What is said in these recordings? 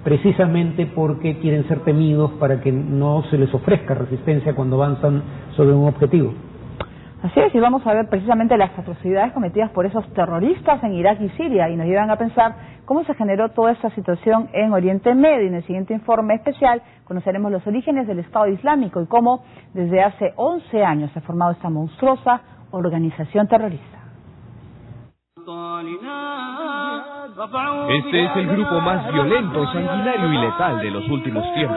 precisamente porque quieren ser temidos para que no se les ofrezca resistencia cuando avanzan sobre un objetivo. Así es, y vamos a ver precisamente las atrocidades cometidas por esos terroristas en Irak y Siria, y nos llevan a pensar cómo se generó toda esta situación en Oriente Medio. En el siguiente informe especial conoceremos los orígenes del Estado Islámico y cómo desde hace 11 años se ha formado esta monstruosa organización terrorista. Este es el grupo más violento, sanguinario y letal de los últimos tiempos.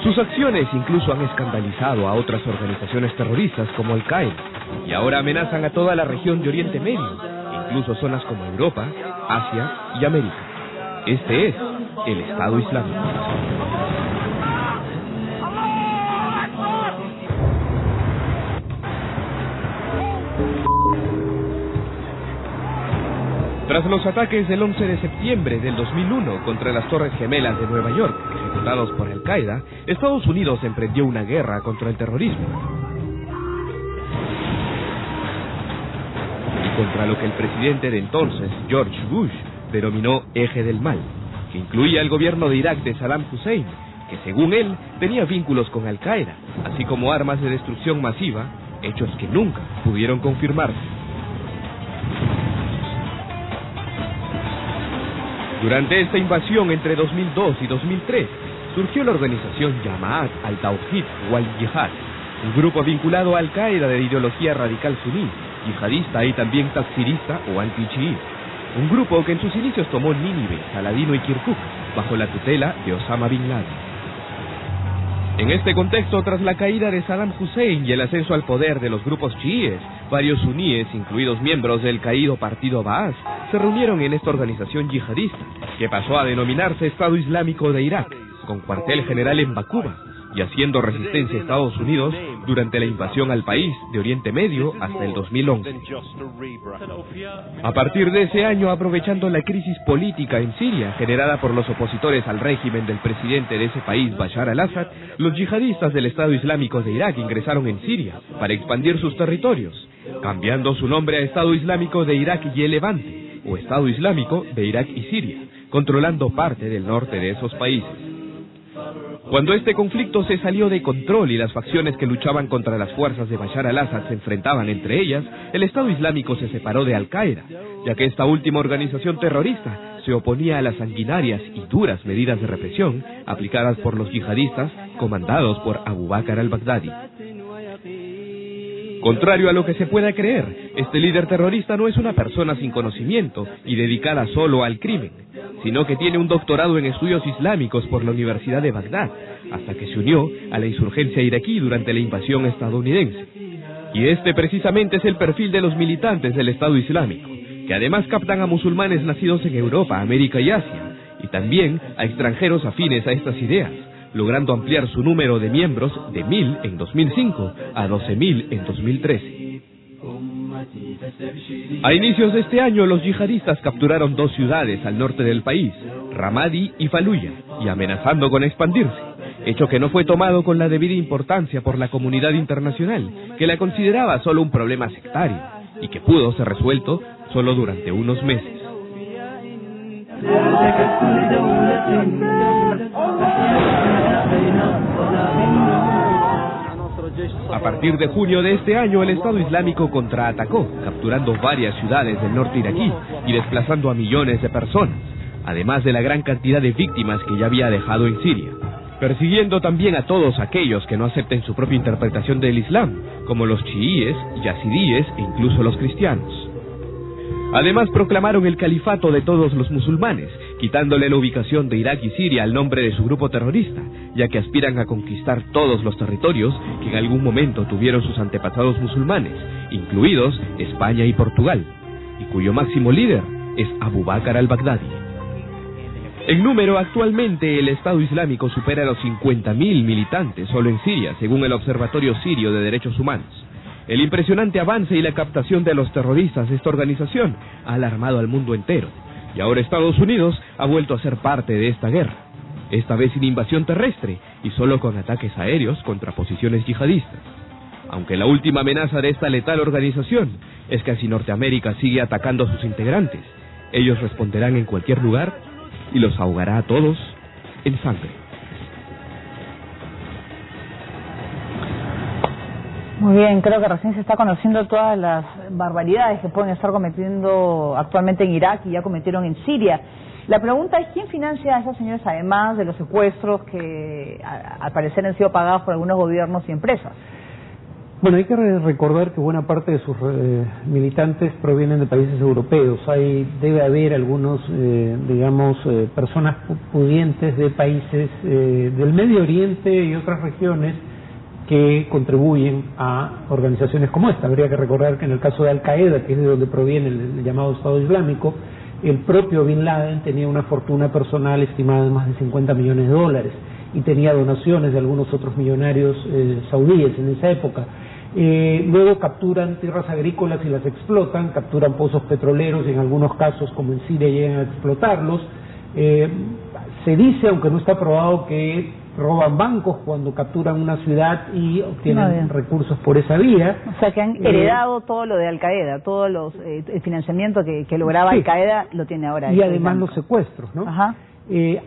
Sus acciones incluso han escandalizado a otras organizaciones terroristas como Al-Qaeda y ahora amenazan a toda la región de Oriente Medio, incluso zonas como Europa, Asia y América. Este es el Estado Islámico. Tras los ataques del 11 de septiembre del 2001 contra las Torres Gemelas de Nueva York, ejecutados por Al-Qaeda, Estados Unidos emprendió una guerra contra el terrorismo. Y contra lo que el presidente de entonces, George Bush, denominó eje del mal, que incluía el gobierno de Irak de Saddam Hussein, que según él tenía vínculos con Al-Qaeda, así como armas de destrucción masiva, hechos que nunca pudieron confirmarse. Durante esta invasión entre 2002 y 2003, surgió la organización Jamaat al-Tawhid o al-Jihad, un grupo vinculado a Al-Qaeda de ideología radical suní, yihadista y también takfirista o anti-chií, un grupo que en sus inicios tomó Nínive, Saladino y Kirkuk, bajo la tutela de Osama Bin Laden. En este contexto, tras la caída de Saddam Hussein y el ascenso al poder de los grupos chiíes, varios suníes, incluidos miembros del caído partido Baas, se reunieron en esta organización yihadista, que pasó a denominarse Estado Islámico de Irak, con cuartel general en Bakuba, y haciendo resistencia a Estados Unidos durante la invasión al país de Oriente Medio hasta el 2011. A partir de ese año, aprovechando la crisis política en Siria, generada por los opositores al régimen del presidente de ese país, Bashar al-Assad, los yihadistas del Estado Islámico de Irak ingresaron en Siria para expandir sus territorios, cambiando su nombre a Estado Islámico de Irak y el Levante, o Estado Islámico de Irak y Siria, controlando parte del norte de esos países. Cuando este conflicto se salió de control y las facciones que luchaban contra las fuerzas de Bashar al-Assad se enfrentaban entre ellas, el Estado Islámico se separó de Al-Qaeda, ya que esta última organización terrorista se oponía a las sanguinarias y duras medidas de represión aplicadas por los yihadistas comandados por Abu Bakr al-Baghdadi. Contrario a lo que se pueda creer, este líder terrorista no es una persona sin conocimiento y dedicada solo al crimen, sino que tiene un doctorado en estudios islámicos por la Universidad de Bagdad, hasta que se unió a la insurgencia iraquí durante la invasión estadounidense. Y este precisamente es el perfil de los militantes del Estado Islámico, que además captan a musulmanes nacidos en Europa, América y Asia, y también a extranjeros afines a estas ideas, logrando ampliar su número de miembros de 1.000 en 2005 a 12.000 en 2013. A inicios de este año, los yihadistas capturaron 2 ciudades al norte del país, Ramadi y Faluya, y amenazando con expandirse, hecho que no fue tomado con la debida importancia por la comunidad internacional, que la consideraba solo un problema sectario, y que pudo ser resuelto solo durante unos meses. A partir de junio de este año, el Estado Islámico contraatacó, capturando varias ciudades del norte iraquí y desplazando a millones de personas, además de la gran cantidad de víctimas que ya había dejado en Siria, persiguiendo también a todos aquellos que no acepten su propia interpretación del Islam, como los chiíes, yazidíes e incluso los cristianos. Además, proclamaron el califato de todos los musulmanes, quitándole la ubicación de Irak y Siria al nombre de su grupo terrorista, ya que aspiran a conquistar todos los territorios que en algún momento tuvieron sus antepasados musulmanes, incluidos España y Portugal, y cuyo máximo líder es Abu Bakr al-Baghdadi. En número, actualmente el Estado Islámico supera los 50.000 militantes solo en Siria, según el Observatorio Sirio de Derechos Humanos. El impresionante avance y la captación de los terroristas de esta organización ha alarmado al mundo entero, y ahora Estados Unidos ha vuelto a ser parte de esta guerra, esta vez sin invasión terrestre y solo con ataques aéreos contra posiciones yihadistas. aunque la última amenaza de esta letal organización es que si Norteamérica sigue atacando a sus integrantes, ellos responderán en cualquier lugar y los ahogará a todos en sangre. Muy bien, creo que recién se está conociendo todas las barbaridades que pueden estar cometiendo actualmente en Irak y ya cometieron en Siria. La pregunta es, ¿quién financia a esos señores, además de los secuestros que al parecer han sido pagados por algunos gobiernos y empresas? Bueno, hay que recordar que buena parte de sus militantes provienen de países europeos. Debe haber algunos, personas pudientes de países del Medio Oriente y otras regiones que contribuyen a organizaciones como esta. Habría que recordar que en el caso de Al-Qaeda, que es de donde proviene el llamado Estado Islámico, el propio Bin Laden tenía una fortuna personal estimada en más de $50 millones y tenía donaciones de algunos otros millonarios saudíes en esa época. Luego capturan tierras agrícolas y las explotan, capturan pozos petroleros y en algunos casos, como en Siria, llegan a explotarlos. Se dice, aunque no está probado, que roban bancos cuando capturan una ciudad y obtienen recursos por esa vía. O sea, que han heredado todo lo de Al-Qaeda, todo el financiamiento que lograba Al-Qaeda lo tiene ahora. Y además los secuestros, ¿no? Ajá.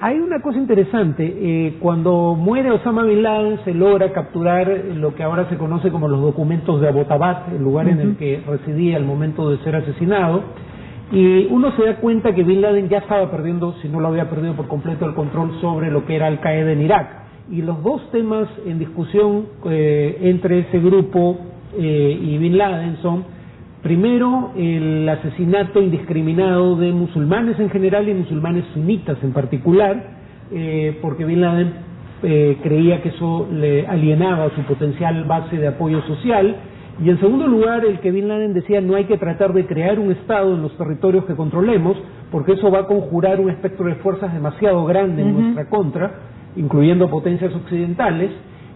Hay una cosa interesante, cuando muere Osama Bin Laden se logra capturar lo que ahora se conoce como los documentos de Abbottabad, el lugar en el que residía al momento de ser asesinado, y uno se da cuenta que Bin Laden ya estaba perdiendo, si no lo había perdido por completo, el control sobre lo que era Al-Qaeda en Irak. Y los dos temas en discusión entre ese grupo y Bin Laden son, primero, el asesinato indiscriminado de musulmanes en general y musulmanes sunitas en particular, porque Bin Laden creía que eso le alienaba su potencial base de apoyo social. Y en segundo lugar, el que Bin Laden decía, no hay que tratar de crear un Estado en los territorios que controlemos, porque eso va a conjurar un espectro de fuerzas demasiado grande en nuestra contra, incluyendo potencias occidentales,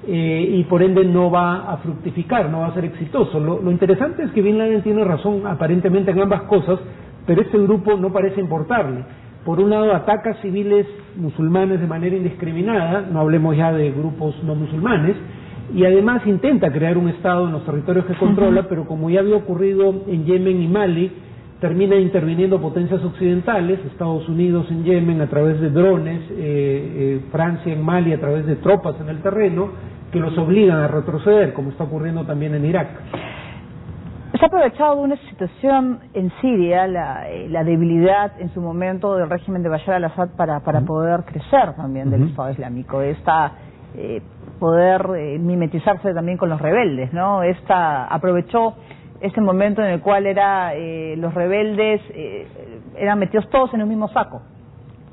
y por ende no va a fructificar, no va a ser exitoso. Lo interesante es que Bin Laden tiene razón aparentemente en ambas cosas, pero este grupo no parece importarle. Por un lado ataca civiles musulmanes de manera indiscriminada, no hablemos ya de grupos no musulmanes, y además intenta crear un Estado en los territorios que controla, pero como ya había ocurrido en Yemen y Mali, termina interviniendo potencias occidentales, Estados Unidos en Yemen a través de drones, Francia en Mali a través de tropas en el terreno, que los obligan a retroceder, como está ocurriendo también en Irak. Se ha aprovechado de una situación en Siria, la debilidad en su momento del régimen de Bashar al-Assad para poder crecer también del Estado Islámico, poder mimetizarse también con los rebeldes, ¿no? Aprovechó este momento en el cual los rebeldes eran metidos todos en un mismo saco.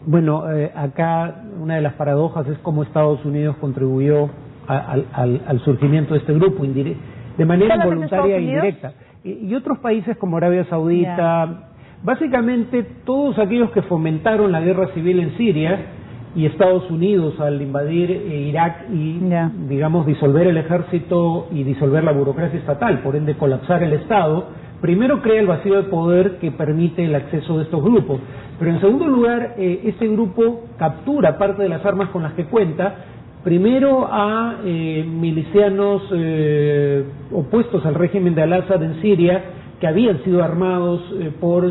Bueno, acá una de las paradojas es cómo Estados Unidos contribuyó al surgimiento de este grupo, de manera involuntaria e indirecta. Y otros países como Arabia Saudita, básicamente todos aquellos que fomentaron la guerra civil en Siria, y Estados Unidos al invadir Irak y, digamos, disolver el ejército y disolver la burocracia estatal, por ende colapsar el Estado, primero crea el vacío de poder que permite el acceso de estos grupos. Pero en segundo lugar, este grupo captura parte de las armas con las que cuenta, primero a milicianos opuestos al régimen de Al-Assad en Siria, que habían sido armados por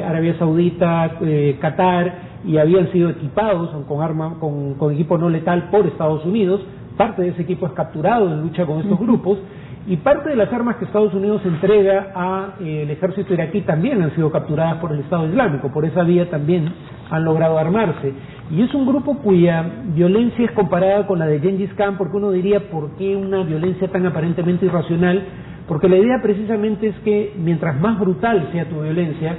Arabia Saudita, Qatar, y habían sido equipados con equipo no letal por Estados Unidos. Parte de ese equipo es capturado en lucha con estos grupos, y parte de las armas que Estados Unidos entrega al ejército iraquí también han sido capturadas por el Estado Islámico. Por esa vía también han logrado armarse, y es un grupo cuya violencia es comparada con la de Gengis Khan, porque uno diría, ¿por qué una violencia tan aparentemente irracional? Porque la idea precisamente es que mientras más brutal sea tu violencia,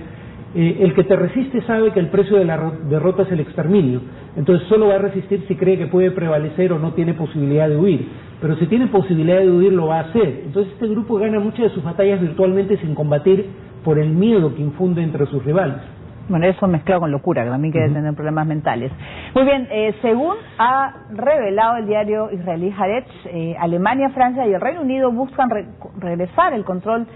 el que te resiste sabe que el precio de la derrota es el exterminio. Entonces solo va a resistir si cree que puede prevalecer o no tiene posibilidad de huir. Pero si tiene posibilidad de huir, lo va a hacer. Entonces este grupo gana muchas de sus batallas virtualmente sin combatir por el miedo que infunde entre sus rivales. Bueno, eso mezclado con locura, que también quiere tener problemas mentales. Muy bien, según ha revelado el diario israelí Haaretz, Alemania, Francia y el Reino Unido buscan regresar el control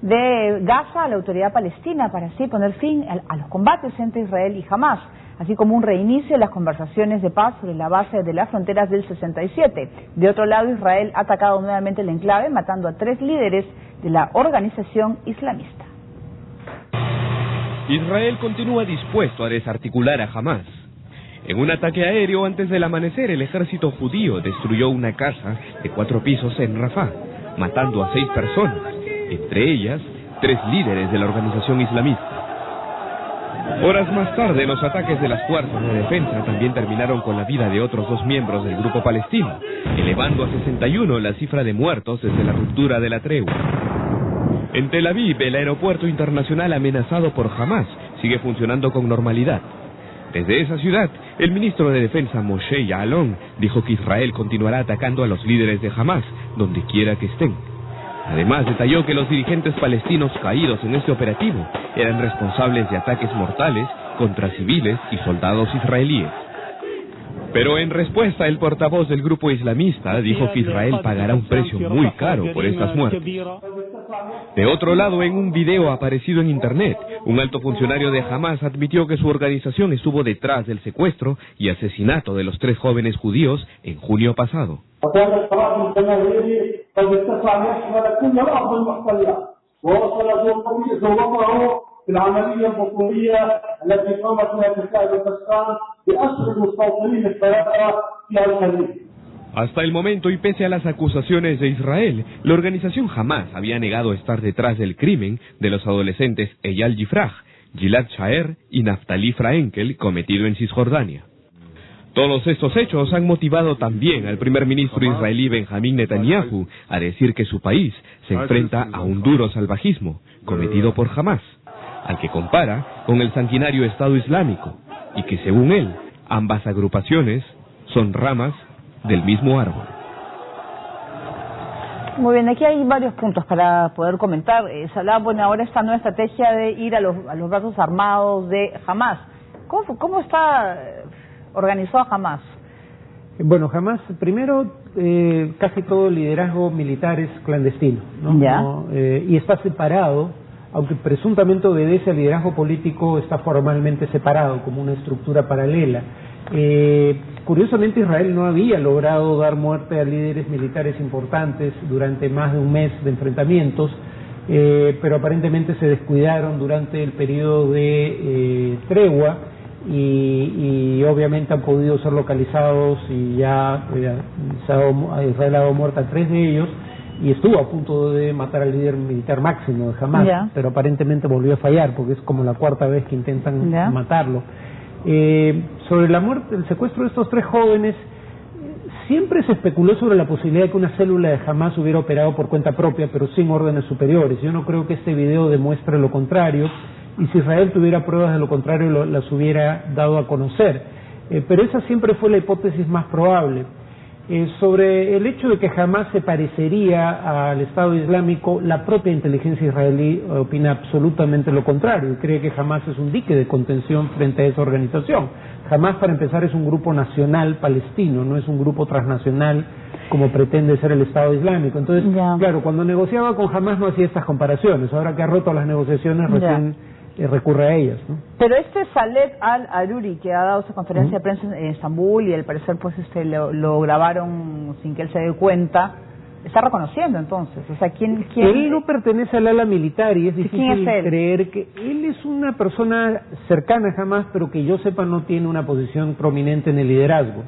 de Gaza a la autoridad palestina para así poner fin a los combates entre Israel y Hamás, así como un reinicio de las conversaciones de paz sobre la base de las fronteras del 67. De otro lado, Israel ha atacado nuevamente el enclave, matando a 3 líderes de la organización islamista. Israel continúa dispuesto a desarticular a Hamás. En un ataque aéreo antes del amanecer, el ejército judío destruyó una casa de 4 pisos en Rafah, matando a 6 personas, entre ellas 3 líderes de la organización islamista. Horas más tarde, los ataques de las fuerzas de defensa también terminaron con la vida de otros 2 miembros del grupo palestino, elevando a 61 la cifra de muertos desde la ruptura de la tregua. En Tel Aviv, el aeropuerto internacional amenazado por Hamás sigue funcionando con normalidad. Desde esa ciudad, el ministro de Defensa Moshe Ya'alon dijo que Israel continuará atacando a los líderes de Hamás, donde quiera que estén. Además, detalló que los dirigentes palestinos caídos en este operativo eran responsables de ataques mortales contra civiles y soldados israelíes. Pero en respuesta, el portavoz del grupo islamista dijo que Israel pagará un precio muy caro por estas muertes. De otro lado, en un video aparecido en internet, un alto funcionario de Hamás admitió que su organización estuvo detrás del secuestro y asesinato de los 3 jóvenes judíos en junio pasado. Hasta el momento, y pese a las acusaciones de Israel, la organización Hamás había negado estar detrás del crimen de los adolescentes Eyal Yifraj, Gilad Shaer y Naftali Fraenkel cometido en Cisjordania. Todos estos hechos han motivado también al primer ministro israelí Benjamín Netanyahu a decir que su país se enfrenta a un duro salvajismo cometido por Hamás, al que compara con el sanguinario Estado Islámico, y que según él, ambas agrupaciones son ramas del mismo árbol. Muy bien, aquí hay varios puntos para poder comentar. Se hablaba, bueno, ahora esta nueva estrategia de ir a los brazos armados de Hamás. ¿Cómo está organizado Hamás? Bueno, Hamás, primero, casi todo el liderazgo militar es clandestino, ¿no? ¿Ya? Y está separado, aunque presuntamente obedece al liderazgo político, está formalmente separado, como una estructura paralela. Curiosamente, Israel no había logrado dar muerte a líderes militares importantes durante más de un mes de enfrentamientos, pero aparentemente se descuidaron durante el periodo de tregua y obviamente han podido ser localizados y ya Israel ha dado muerte a 3 de ellos y estuvo a punto de matar al líder militar máximo de Hamás, pero aparentemente volvió a fallar porque es como la 4ª vez que intentan matarlo. Sobre la muerte, el secuestro de estos 3 jóvenes, siempre se especuló sobre la posibilidad de que una célula de Hamás hubiera operado por cuenta propia, pero sin órdenes superiores. Yo no creo que este video demuestre lo contrario, y si Israel tuviera pruebas de lo contrario, las hubiera dado a conocer. Pero esa siempre fue la hipótesis más probable. Sobre el hecho de que Hamás se parecería al Estado Islámico, la propia inteligencia israelí opina absolutamente lo contrario, cree que Hamás es un dique de contención frente a esa organización. Hamás, para empezar, es un grupo nacional palestino, no es un grupo transnacional como pretende ser el Estado Islámico. Entonces, claro, cuando negociaba con Hamás no hacía estas comparaciones, ahora que ha roto las negociaciones recién recurre a ellas, ¿no? Pero Saleh al-Aruri, que ha dado su conferencia de prensa en Estambul y al parecer pues lo grabaron sin que él se dé cuenta, está reconociendo entonces, o sea, ¿quién? Él no pertenece al ala militar y es difícil creer que él es una persona cercana a Hamás, pero que yo sepa no tiene una posición prominente en el liderazgo.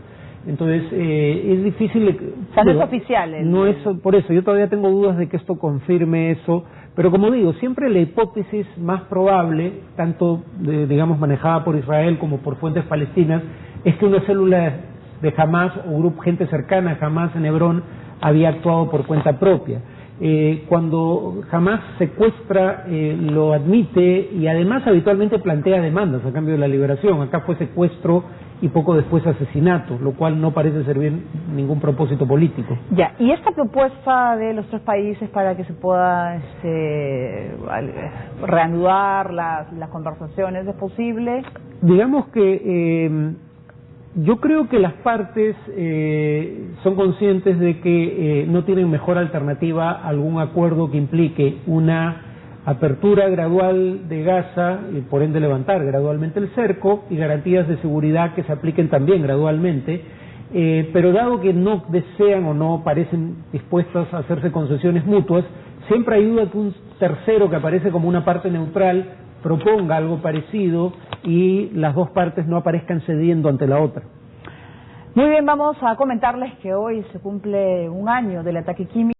Entonces, es difícil... O sea, no es oficial. No es, por eso, yo todavía tengo dudas de que esto confirme eso, pero como digo, siempre la hipótesis más probable, tanto, digamos, manejada por Israel como por fuentes palestinas, es que una célula de Hamás o gente cercana a Hamás en Hebrón había actuado por cuenta propia. Cuando Hamás secuestra, lo admite y además habitualmente plantea demandas a cambio de la liberación. Acá fue secuestro y poco después asesinato, lo cual no parece servir ningún propósito político. Ya, ¿y esta propuesta de los 3 países para que se pueda reanudar las conversaciones es posible? Digamos que yo creo que las partes son conscientes de que no tienen mejor alternativa a algún acuerdo que implique una apertura gradual de Gaza y por ende levantar gradualmente el cerco y garantías de seguridad que se apliquen también gradualmente, pero dado que no desean o no parecen dispuestas a hacerse concesiones mutuas, siempre hay duda que un tercero que aparece como una parte neutral proponga algo parecido y las dos partes no aparezcan cediendo ante la otra. Muy bien, vamos a comentarles que hoy se cumple un año del ataque químico